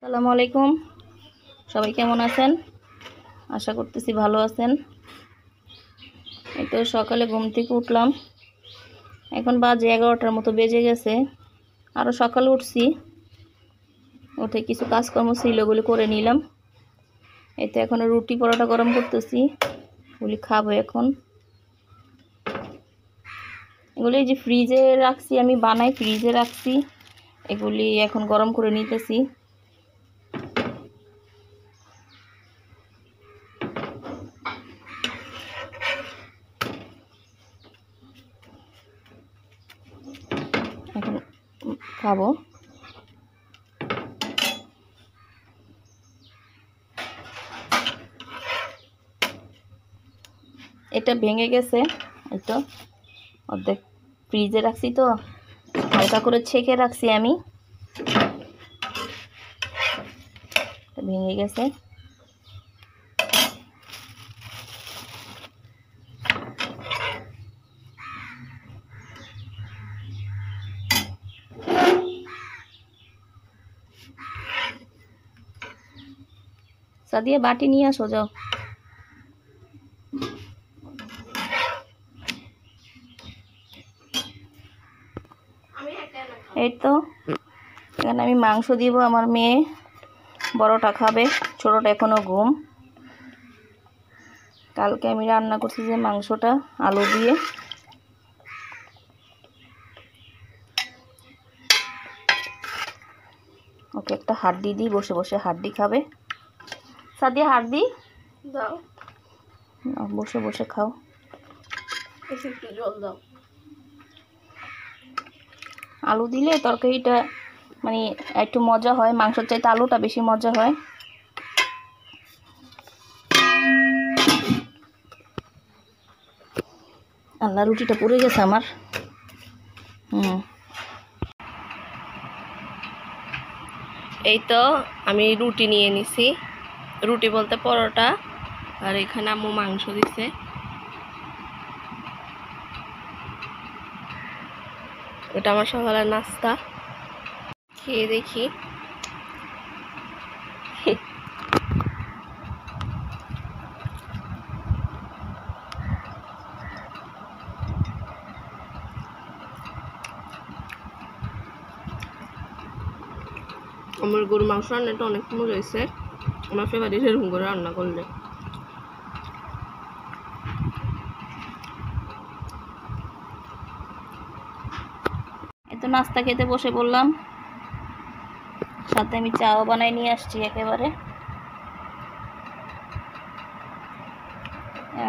আসসালামু আলাইকুম। সবাই কেমন আছেন? আশা করতেছি ভালো আছেন। এই তো সকালে ঘুম থেকে উঠলাম, এখন বাজে 11টার মতো বেজে গেছে। আরও সকালে উঠছি, উঠে কিছু কাজকর্ম ছিল ওগুলি করে নিলাম। এই তো এখন রুটি পরোটা গরম করতেছি, ওগুলি খাবো এখন। এগুলি যে ফ্রিজে রাখছি, আমি বানাই ফ্রিজে রাখছি, এগুলি এখন গরম করে নিতেছি। এখন খাবো। এটা ভেঙে গেছে, এই তো অর্ধেক ফ্রিজে রাখছি, তো হালকা করে ছেঁকে রাখছি আমি, ভেঙে গেছে। সাদিয়া বাটি নিয়ে আসো, যাও। এই তো এখানে আমি মাংস দিব, আমার মেয়ে বড়টা খাবে, ছোটটা এখনো ঘুম। কালকে আমি রান্না করছি যে মাংসটা আলু দিয়ে। ওকে একটা হাড্ডি দিই, বসে বসে হাড্ডি খাবে। সাদিয়া হাড্ডি দাও, বসে বসে খাও। একটু জল দাও। আলু দিলে তরকারিটা মানে একটু মজা হয়, মাংসের চাইতে আলুটা বেশি মজা হয়। আল্লাহ, রুটিটা পুড়ে গেছে আমার। এই তো আমি রুটি নিয়ে নিছি, রুটি বলতে পরোটা, আর এখানে আম্মু মাংস দিছে। এটা আমার সকালের নাস্তা, খেয়ে দেখি। আমার গরুর মাংস রান্নাটা অনেক মজা হয়েছে, আমার ফেভারিট এরকম করে রান্না করলে। এই তো নাস্তা খেতে বসে বললাম, সাথে আমি চাও বানাই নিয়ে আসছি একেবারে।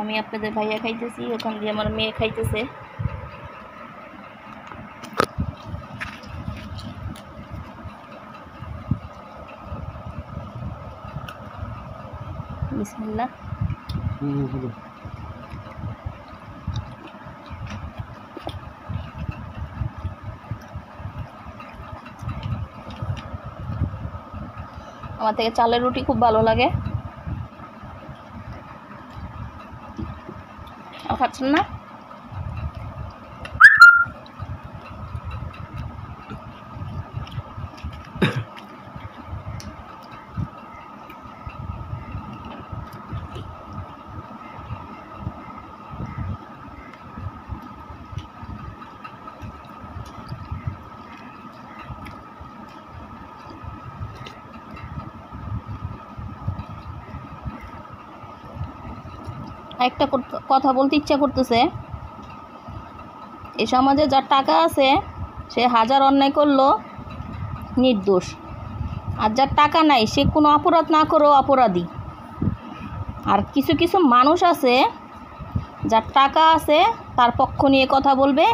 আমি আপনাদের ভাইয়া খাইতেছি, ওখান দিয়ে আমার মেয়ে খাইতেছে। বিসমিল্লাহ। আমার থেকে চালের রুটি খুব ভালো লাগে। খাচ্ছেন না? একটা কথা বলতে ইচ্ছা করতেছে, এই সমাজে যার টাকা আছে সে হাজার অন্যায় করলো নির্দোষ, আর যার টাকা নাই সে কোনো অপরাধ না করেও অপরাধী। আর কিছু কিছু মানুষ আছে যার টাকা আছে তার পক্ষ নিয়ে কথা বলবে,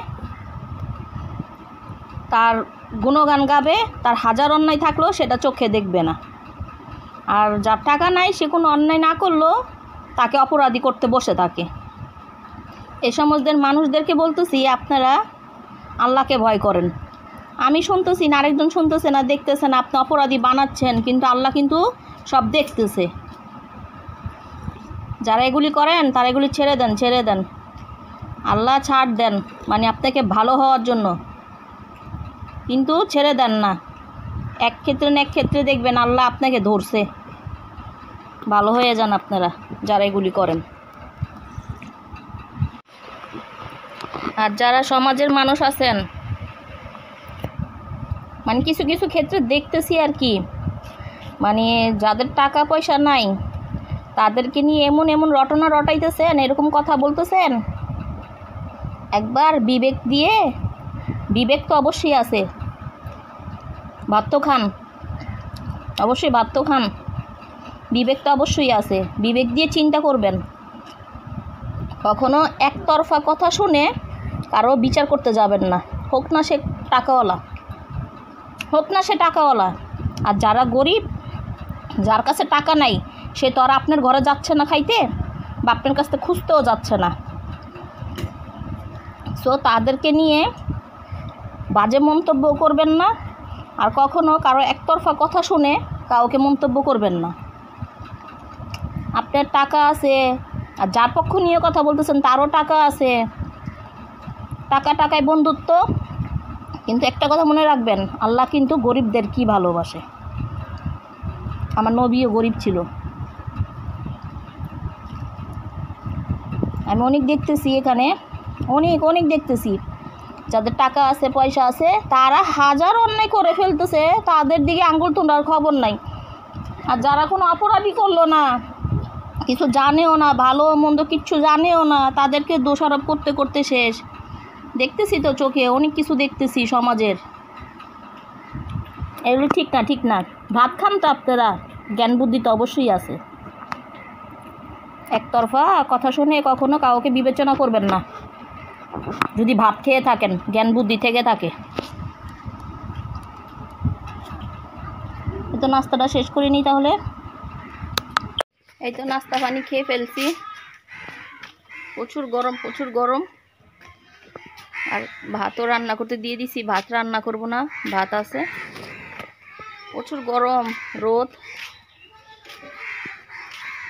তার গুণগান গাবে, তার হাজার অন্যায় থাকলেও সেটা চোখে দেখবে না। আর যার টাকা নাই সে কোনো অন্যায় না করলেও তাকে অপরাধী করতে বসে থাকে। এই সমাজের মানুষদেরকে বলতেছি, আপনারা আল্লাহকে ভয় করেন। আমি শুনতেছি না, আরেকজন শুনতেছে না, দেখতেছেন, আপনি অপরাধী বানাচ্ছেন, কিন্তু আল্লাহ কিন্তু সব দেখতেছে। যারা এগুলি করেন তারা এগুলি ছেড়ে দেন, ছেড়ে দেন। আল্লাহ ছাড় দেন, মানে আপনাকে ভালো হওয়ার জন্য, কিন্তু ছেড়ে দেন না। এক ক্ষেত্রে না এক ক্ষেত্রে দেখবেন আল্লাহ আপনাকে ধরছে। ভালো হয়ে যান আপনারা যারা এগুলি করেন। আর যারা সমাজের মানুষ আছেন, মানে কিছু কিছু ক্ষেত্রে দেখতেছি আর কি, মানে যাদের টাকা পয়সা নাই তাদেরকে নিয়ে এমন এমন রটনা রটাইতেছেন, এরকম কথা বলতেছেন। একবার বিবেক দিয়ে, বিবেক তো অবশ্যই আছে, ভাত তো খান, অবশ্যই ভাত তো খান, বিবেক তো অবশ্যই আছে, বিবেক দিয়ে চিন্তা করবেন। কখনো একতরফা কথা শুনে কারো বিচার করতে যাবেন না, হোক না সে টাকাওয়ালা, হোক না সে টাকাওয়ালা। আর যারা গরিব, যার কাছে টাকা নাই, সে তো আর আপনার ঘরে যাচ্ছে না খাইতে, বা আপনার কাছ থেকে খুঁজতেও যাচ্ছে না। সো তাদেরকে নিয়ে বাজে মন্তব্য করবেন না, আর কখনো কারো একতরফা কথা শুনে কাউকে মন্তব্য করবেন না। আপনার টাকা আছে, আর যার পক্ষ নিয়ে কথা বলতেছেন তারও টাকা আছে, টাকা টাকায় বন্ধুত্ব। কিন্তু একটা কথা মনে রাখবেন, আল্লাহ কিন্তু গরিবদের কি ভালোবাসে। আমার নবীও গরিব ছিল। আমি অনেক দেখতেছি এখানে, অনেক অনেক দেখতেছি যাদের টাকা আছে, পয়সা আছে, তারা হাজার অন্যায় করে ফেলতেছে, তাদের দিকে আঙ্গুল তোলার খবর নাই। আর যারা কোনো অপরাধী করলো না, কিছু জানেও না, ভালো মন্দ কিচ্ছু জানেও না, তাদেরকে দোষারোপ করতে করতে শেষ। দেখতেছি তো চোখে অনেক কিছু দেখতেছি সমাজের। এগুলো ঠিক না, ঠিক না। ভাত খান তো আপনারা, জ্ঞান বুদ্ধি তো অবশ্যই আছে। একতরফা কথা শুনে কখনো কাউকে বিবেচনা করবেন না, যদি ভাত খেয়ে থাকেন, জ্ঞান বুদ্ধি থেকে থাকে। এই তো নাস্তাটা শেষ করে নিই তাহলে। এই তো নাস্তা পানি খেয়ে ফেলছি। প্রচুর গরম, প্রচুর গরম। আর ভাতও রান্না করতে দিয়ে দিছি, ভাত রান্না করব না, ভাত আছে। প্রচুর গরম, রোদ।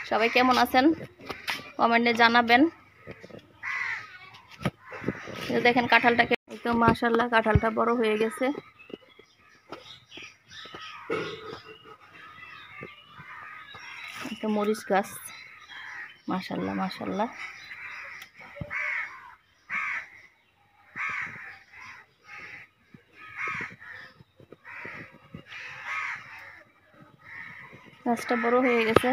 সবাই কেমন আছেন কমেন্টে জানাবেন। দেখেন কাঁঠালটাকে, এই তো মাশাআল্লাহ কাঁঠালটা বড় হয়ে গেছে। একটা মরিচ গাছ, মাশাআল্লাহ মাশাআল্লাহ। গাছটা বড় হয়ে গেছে।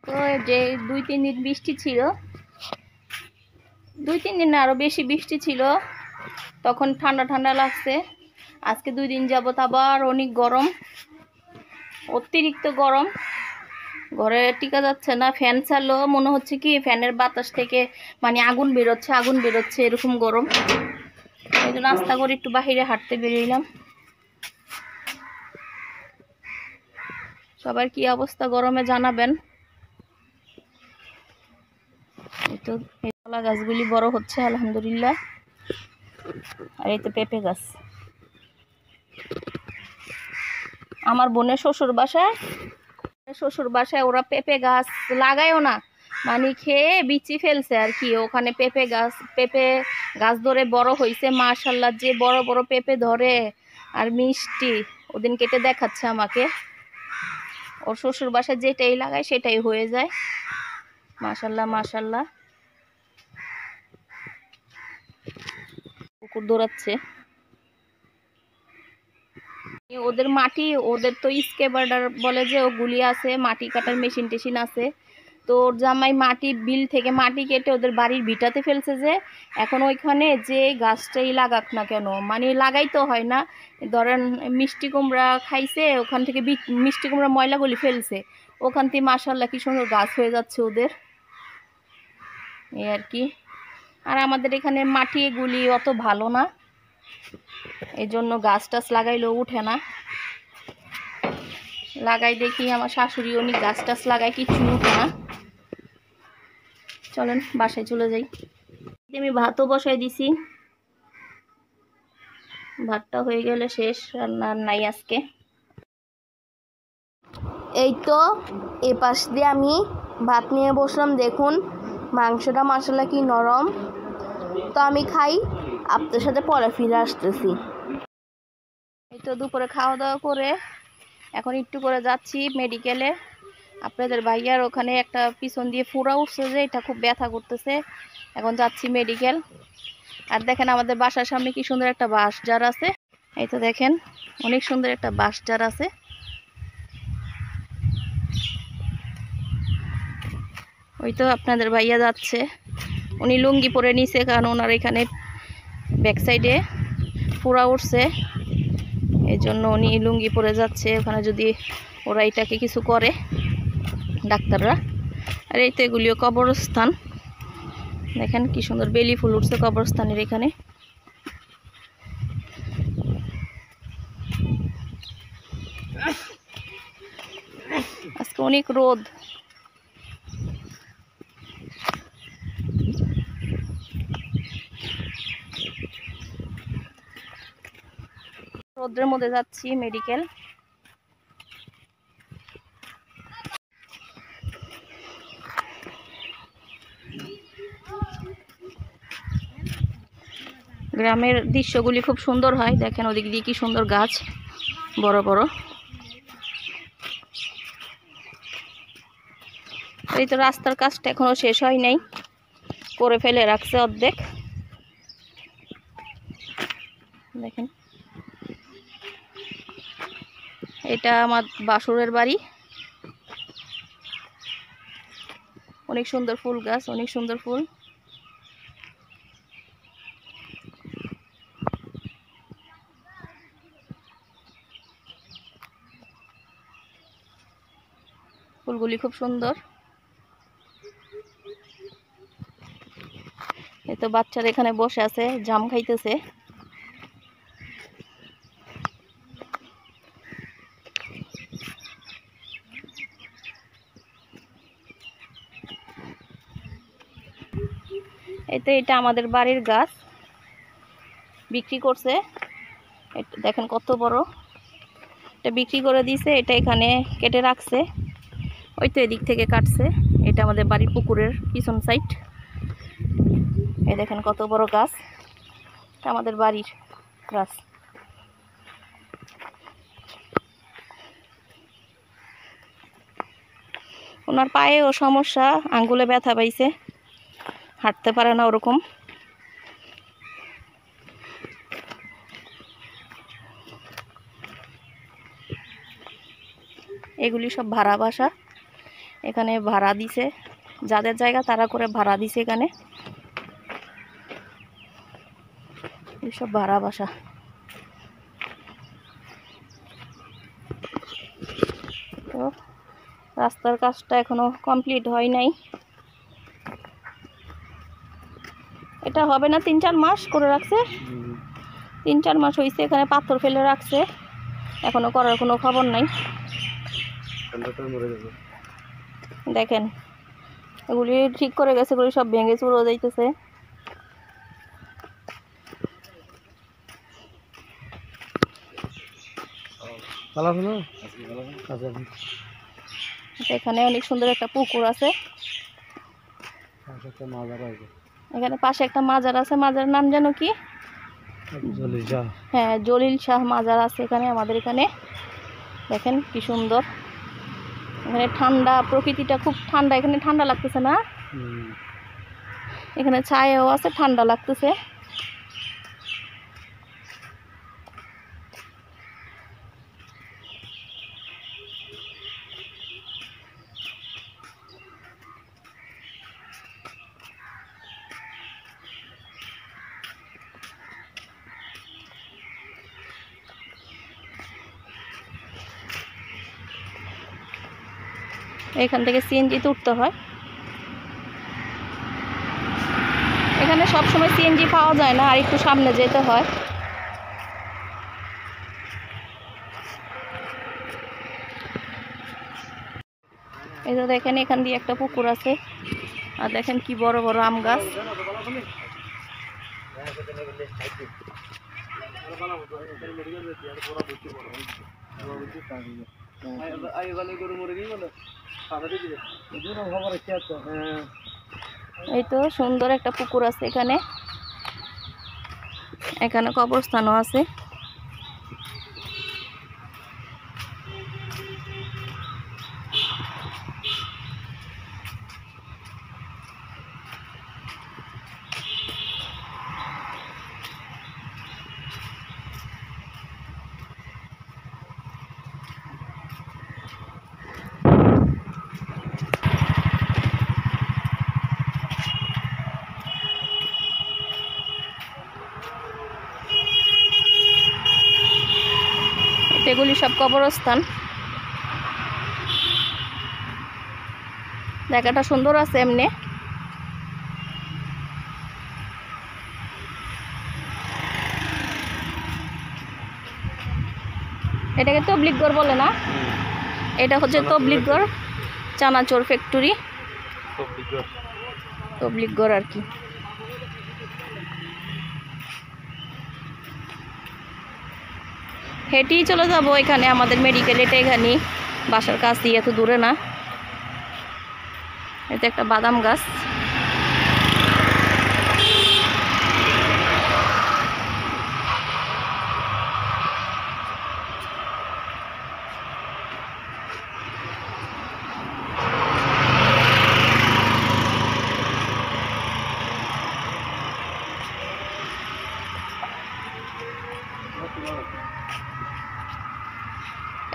তো যে 2-3 দিন বৃষ্টি ছিল, 2-3 দিন আরো বেশি বৃষ্টি ছিল, তখন ঠান্ডা ঠান্ডা লাগছে। আজকে 2 দিন যাবত আবার অনেক গরম, অতিরিক্ত গরম। ঘরে টিকা যাচ্ছে না, ফ্যান চাললেও মনে হচ্ছে কি ফ্যানের বাতাস থেকে মানে আগুন বেরোচ্ছে, আগুন বেরোচ্ছে, এরকম গরম। এই জন্য নাস্তা করে একটু বাহিরে হাঁটতে বেরিয়েলাম। সবার কি অবস্থা গরমে জানাবেন। এই তো এই কলা গাছগুলি বড় হচ্ছে আলহামদুলিল্লাহ। আর এই তো পেঁপে গাছ। আমার বোনের শ্বশুর বাসায় ওরা পেঁপে গাছ লাগায়ও না, মানে খেয়ে বিচি ফেলছে আর কি। ওখানে পেঁপে গাছ ধরে বড় হয়েছে মাশাআল্লাহ, যে বড় বড় পেঁপে ধরে আর মিষ্টি। ওদিন কেটে দেখাচ্ছে আমাকে, ওর শ্বশুর বাসায় যেটাই লাগায় সেটাই হয়ে যায় মাশাআল্লাহ মাশাআল্লাহ। কুকুর দৌড়াচ্ছে। ওদের মাটি, ওদের তো স্কেবার্ডার বলে যে ওগুলি আছে, মাটি কাটার মেশিন টেশিন আছে। তো ওর জামাই মাটি বিল থেকে মাটি কেটে ওদের বাড়ির ভিটাতে ফেলছে। যে এখন ওইখানে যে গাছটাই লাগাক না কেন, মানে লাগাইতে হয় না। ধরেন মিষ্টি কুমড়া খাইছে, ওখান থেকে মিষ্টি কুমড়া ময়লাগুলি ফেলছে, ওখান থেকে মাশাআল্লাহ কি সুন্দর গাছ হয়ে যাচ্ছে ওদের, এই আর কি। আর আমাদের এখানে মাটি এগুলি অত ভালো না, এই জন্য গাছ টাছ লাগাইলেও উঠে না। লাগাই দেখি আমার শাশুড়ি অনেক গাছ টাছ লাগায়, কিছু উঠে না। চলেন বাসায় চলে যাই। আমি ভাতও বসাই দিছি, ভাতটা হয়ে গেলে শেষ, রান্না নাই আজকে। এই তো এ পাশ দিয়ে আমি ভাত নিয়ে বসলাম। দেখুন মাংসটা মাশাআল্লাহ কি নরম। তো আমি খাই, আপনার সাথে পরে ফিরে আসতেছি। এই তো দুপুরে খাওয়া দাওয়া করে এখন একটু করে যাচ্ছি মেডিকেলে। আপনাদের ভাইয়ার ওখানে একটা পিছন দিয়ে ফুঁড়া উঠছে, যে এটা খুব ব্যথা করতেছে। এখন যাচ্ছি মেডিকেল। আর দেখেন আমাদের বাসার সামনে কি সুন্দর একটা বাঁশঝাড় আছে। এই তো দেখেন অনেক সুন্দর একটা বাঁশঝাড় আছে। ওই তো আপনাদের ভাইয়া যাচ্ছে, উনি লুঙ্গি পরে নিছে, কারণ ওনার এখানে ব্যাক সাইডে ফুঁড়া উঠছে, এই জন্য উনি লুঙ্গি পরে যাচ্ছে। ওখানে যদি ওরা এটাকে কিছু করে ডাক্তাররা। আর এই তো এগুলিও কবরস্থান, দেখেন কি সুন্দর বেলি ফুল উঠছে কবরস্থানের এখানে। আজকে অনেক রোদ। রোদ্রের মধ্যে যাচ্ছি মেডিকেল। গ্রামের দৃশ্যগুলি খুব সুন্দর হয়, দেখেন ওদিক দিয়ে কি সুন্দর গাছ বড় বড়। এই তো রাস্তার কাজটা এখনো শেষ হয় নাই, করে ফেলে রাখছে অর্ধেক। দেখেন এটা আমার বাসুরের বাড়ি। অনেক সুন্দর ফুল গাছ, অনেক সুন্দর ফুল। ফুলগুলি খুব সুন্দর। এই তো বাচ্চারা এখানে বসে আছে, জাম খাইতেছে। এই তো এটা আমাদের বাড়ির গাছ, বিক্রি করছে। দেখেন কত বড়, এটা বিক্রি করে দিয়েছে। এটা এখানে কেটে রাখছে, ওই তো এদিক থেকে কাটছে। এটা আমাদের বাড়ির পুকুরের পিছন সাইড। এই দেখেন কত বড় গাছ, এটা আমাদের বাড়ির গাছ। ওনার পায়েও সমস্যা, আঙ্গুলে ব্যথা পাইছে, হাঁটতে পারে না ওরকম। এগুলি সব ভাড়া বাসা, এখানে ভাড়া দিছে, যাদের জায়গা তারা করে ভাড়া দিছে। এখানে সব ভাড়া বাসা। তো রাস্তার কাজটা এখনো কমপ্লিট হয় নাই, এটা হবে না, 3-4 মাস করে রাখছে। 3-4 মাস হয়েছে, এখানে পাথর ফেলে রাখছে, এখনো করার কোনো খবর নাই। দেখেন এগুলি ঠিক করে গেছে, এগুলি সব ভেঙে চুরো যাইতেছে। এখানে অনেক সুন্দর একটা পুকুর আছে, এখানে পাশে একটা মাজার আছে। মাজারের নাম যেন কি, হ্যাঁ জলিল শাহ মাজার আছে এখানে, আমাদের এখানে। দেখেন কি সুন্দর, এখানে ঠান্ডা, প্রকৃতিটা খুব ঠান্ডা। এখানে ঠান্ডা লাগতেছে না, এখানে ছায়াও আছে, ঠান্ডা লাগতেছে। এখান থেকে সিএনজিতে উঠতে হয়। এখানে সবসময় সিএনজি পাওয়া যায় না, আর একটু সামনে যেতে হয়। এই যে দেখেন এখান দিয়ে একটা পুকুর আছে, আর দেখেন কি বড় বড় আম গাছ। এই তো সুন্দর একটা পুকুর আছে এখানে, এখানে কবরস্থানও আছে। এগুলি সব কবরস্থান। জায়গাটা সুন্দর আছে এমনি। এটাকে তবলিগগড় বলে না, এটা হচ্ছে তবলিগগড় চানাচুর ফ্যাক্টরি, তবলিগগড় আর কি। হেঁটেই চলে যাবো এখানে আমাদের মেডিকেল, এটা এখানে বাসার কাছেই, এত দূরে না। এটা একটা বাদাম গাছ।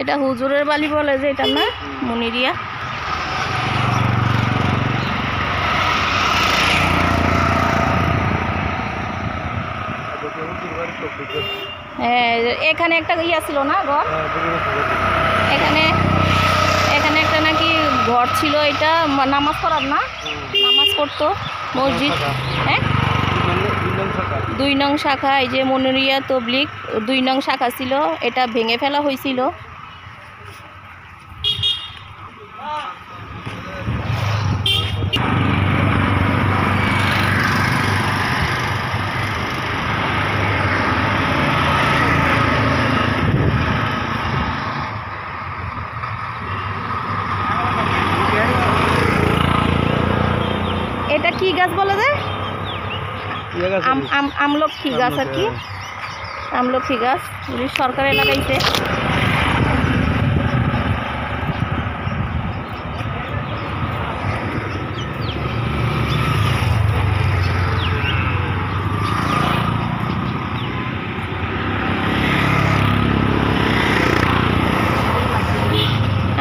এটা হুজুরের বাড়ি বলে যে, এটা না মুনিরিয়া। হ্যাঁ, এখানে একটা ইয়া ছিল না ঘর, এখানে এখানে একটা নাকি ঘর ছিল, এটা নামাজ পড়ার না, নামাজ পড়তো মসজিদ। হ্যাঁ, 2 নং শাখা, এই যে মুনিরিয়া তবলিগ 2 নং শাখা ছিল, এটা ভেঙে ফেলা হয়েছিল। এটা কি গাছ বলে যায়? আমলক্ষী গাছ আর কি, আমলক্ষী গাছ সরকারে লাগাইছে।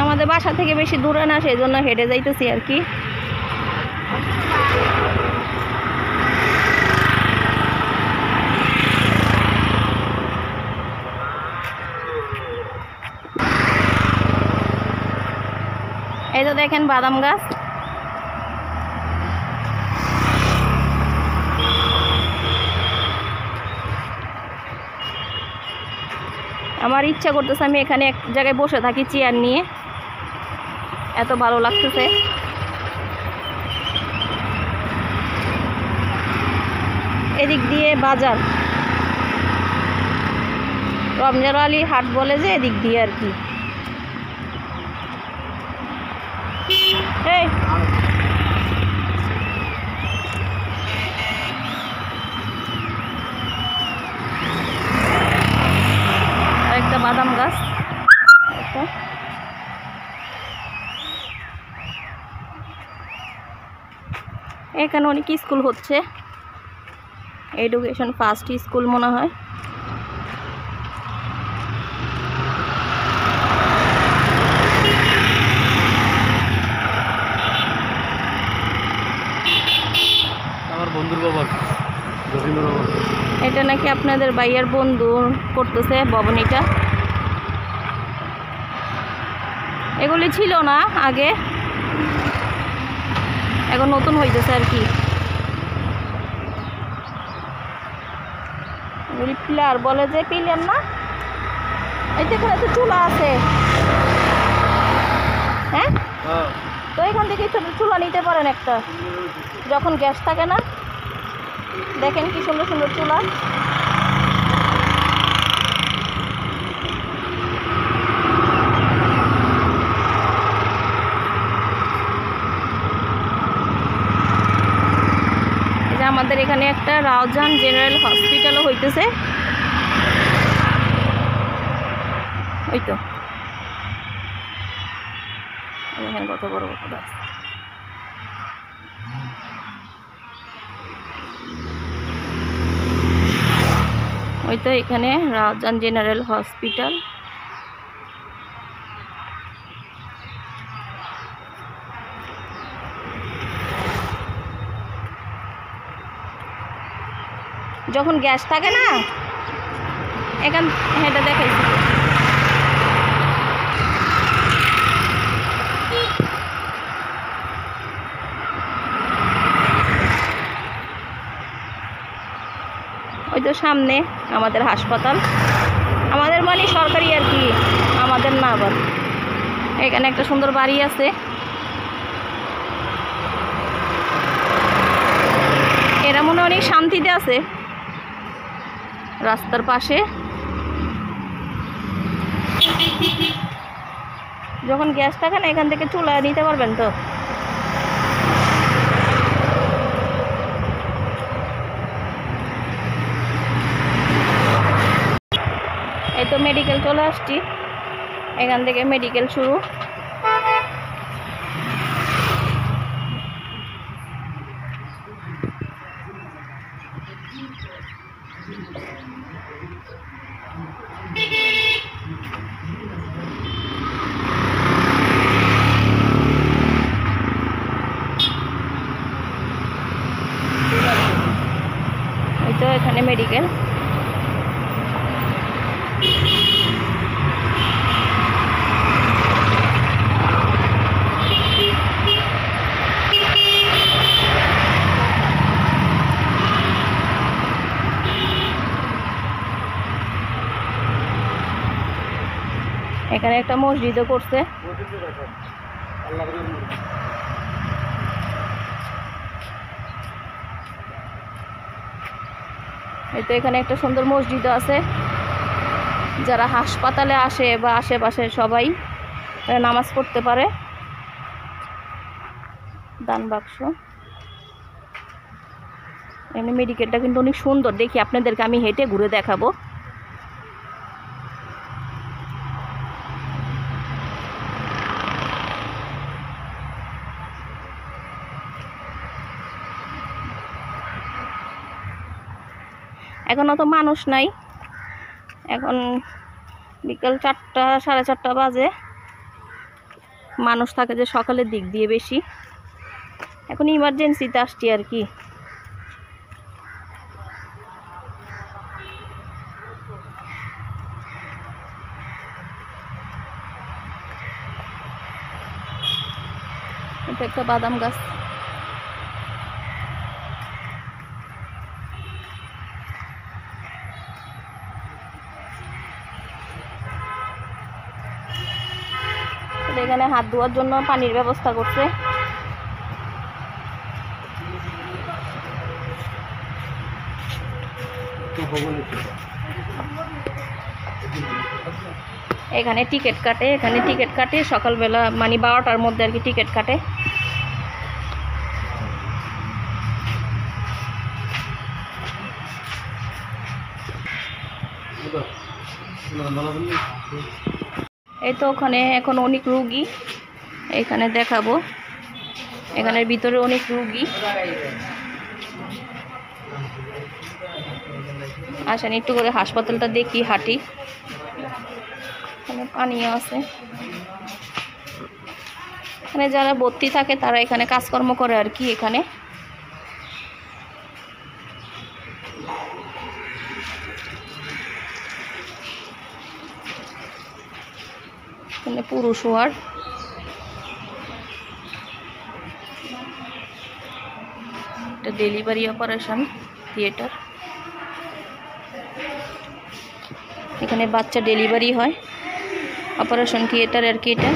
আমাদের বাসা থেকে বেশি দূরে না, সেই জন্য হেঁটে যাইতেছি আর কি। এই তো দেখেন বাদাম গাছ। আমার ইচ্ছা করতেছে আমি এখানে এক জায়গায় বসে থাকি চেয়ার নিয়ে, এত ভালো লাগতেছে। এদিক দিয়ে বাজার, রমজান আলী হাট বলে যে, এদিক দিয়ে আর কি। এই আরেকটা বাদাম গাছ। এখানে অনেক স্কুল হচ্ছে, এডুকেশন ফার্স্ট স্কুল মনে হয়। আমার বন্ধুর বাবা, এটা নাকি আপনাদের ভাইয়ার বন্ধু করতেছে ভবনীটা। এগুলি ছিল না আগে, এখন নতুন হইতেছে আর কি। এগুলি পিলার বলে যে, পিলার না, এই তো এখানে তো চুলা আছে। হ্যাঁ, তো এখান থেকে ছোট চুলা নিতে পারেন একটা, যখন গ্যাস থাকে না। দেখেন কি সুন্দর সুন্দর চুলা। আমাদের এখানে একটা রাউজান জেনারেল হসপিটালও হইতেছে, ওই তো এখানে কত বড় বড় গাছ। ওই তো এখানে রাউজান জেনারেল হসপিটাল। যখন গ্যাস থাকে না, এখান এটা দেখাইছি। এই তো সামনে আমাদের হাসপাতাল, আমাদের মানে সরকারি আর কি, আমাদের না। আবার এখানে একটা সুন্দর বাড়ি আছে, এরা মনে অনেক শান্তিতে আছে রাস্তার পাশে। যখন গ্যাস থাকে না এখান থেকে চুলা নিতে পারবেন তো। এই তো মেডিকেল চলে আসছি, এখান থেকে মেডিকেল শুরু। এই তো এখানে মেডিকেল। এখানে একটা মসজিদও করছে। এই তো এখানে একটা সুন্দর মসজিদও আছে, যারা হাসপাতালে আসে বা আশেপাশে সবাই নামাজ পড়তে পারে। দান বাক্স। এমনি মেডিকেলটা কিন্তু অনেক সুন্দর, দেখি আপনাদেরকে আমি হেঁটে ঘুরে দেখাবো। এখন অত মানুষ নাই, এখন বিকাল 4টা 4:30 বাজে। মানুষ থাকে যে সকালের দিক দিয়ে বেশি। এখন ইমার্জেন্সিতে আসছি আর কি। এটা একটা বাদাম গাছ। এখানে হাত ধোয়ার জন্য পানির ব্যবস্থা করছে। এখানে টিকিট কাটে, এখানে টিকিট কাটে সকালবেলা, মানে 12টার মধ্যে আর কি টিকিট কাটে। এই তো ওখানে এখন অনেক রুগী, এখানে দেখাবো। এখানের ভিতরে অনেক রুগী। আসেন একটু করে হাসপাতালটা দেখি, হাঁটি। এখানে পানিও আছে। এখানে যারা ভর্তি থাকে তারা এখানে কাজকর্ম করে আর কি। এখানে এখানে পুরুষ ওয়ার্ড। এটা ডেলিভারি অপারেশন থিয়েটার। এখানে বাচ্চা ডেলিভারি হয়, অপারেশন থিয়েটার আর কি এটা।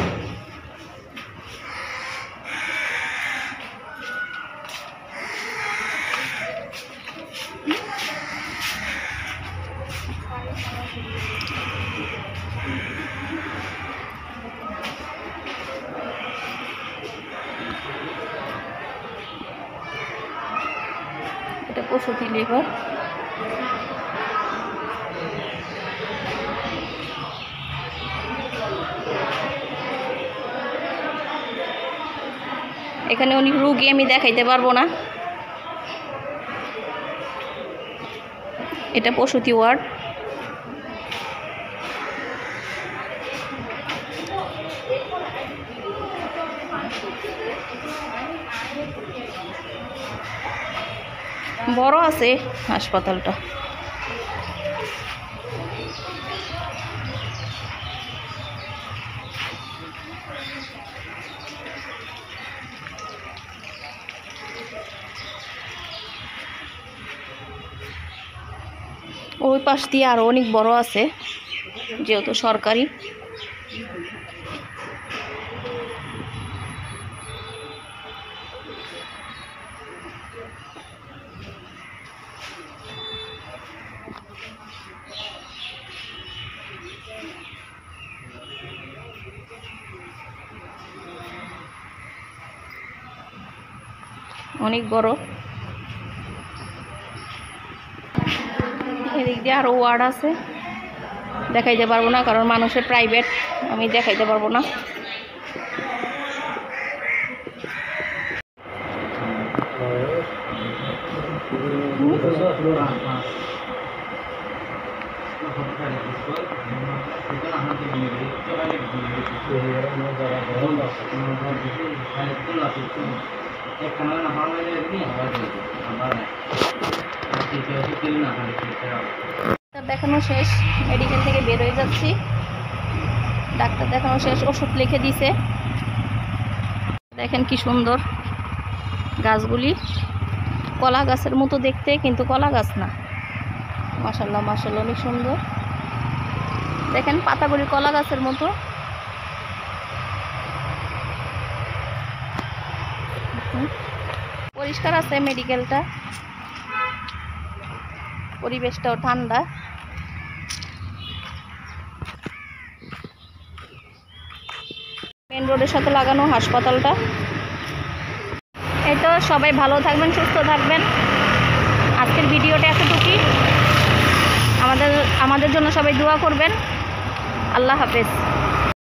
এটা প্রসূতি লিভার। এখানে অনেক রুগী, আমি দেখাইতে পারবো না। এটা প্রসূতি ওয়ার্ড। বড় আছে হাসপাতালটা। ওই পাশ দিয়ে আরও অনেক বড় আছে, যেহেতু সরকারি। অনেক বড়। এদিক দিয়ে আরও ওয়ার্ড আছে, দেখাইতে পারবো না কারণ মানুষের প্রাইভেট, আমি দেখাইতে পারবো না। দেখানো শেষ, মেডিকেল থেকে বের হয়ে যাচ্ছি। ডাক্তার দেখানো শেষ, ওষুধ লিখে দিছে। দেখেন কি সুন্দর গাছগুলি, কলা গাছের মতো দেখতে, কিন্তু কলা গাছ না। মাশাআল্লাহ মাশাআল্লাহ, অনেক সুন্দর। দেখেন পাতাগুলি কলা গাছের মতো। পরিষ্কার আছে মেডিকেলটা, পরিবেশটাও ঠান্ডা। মেন রোডের সাথে লাগানো হাসপাতালটা। এই তো, সবাই ভালো থাকবেন, সুস্থ থাকবেন। আজকের ভিডিওটা এতটুকুই। আমাদের জন্য সবাই দোয়া করবেন। আল্লাহ হাফেজ।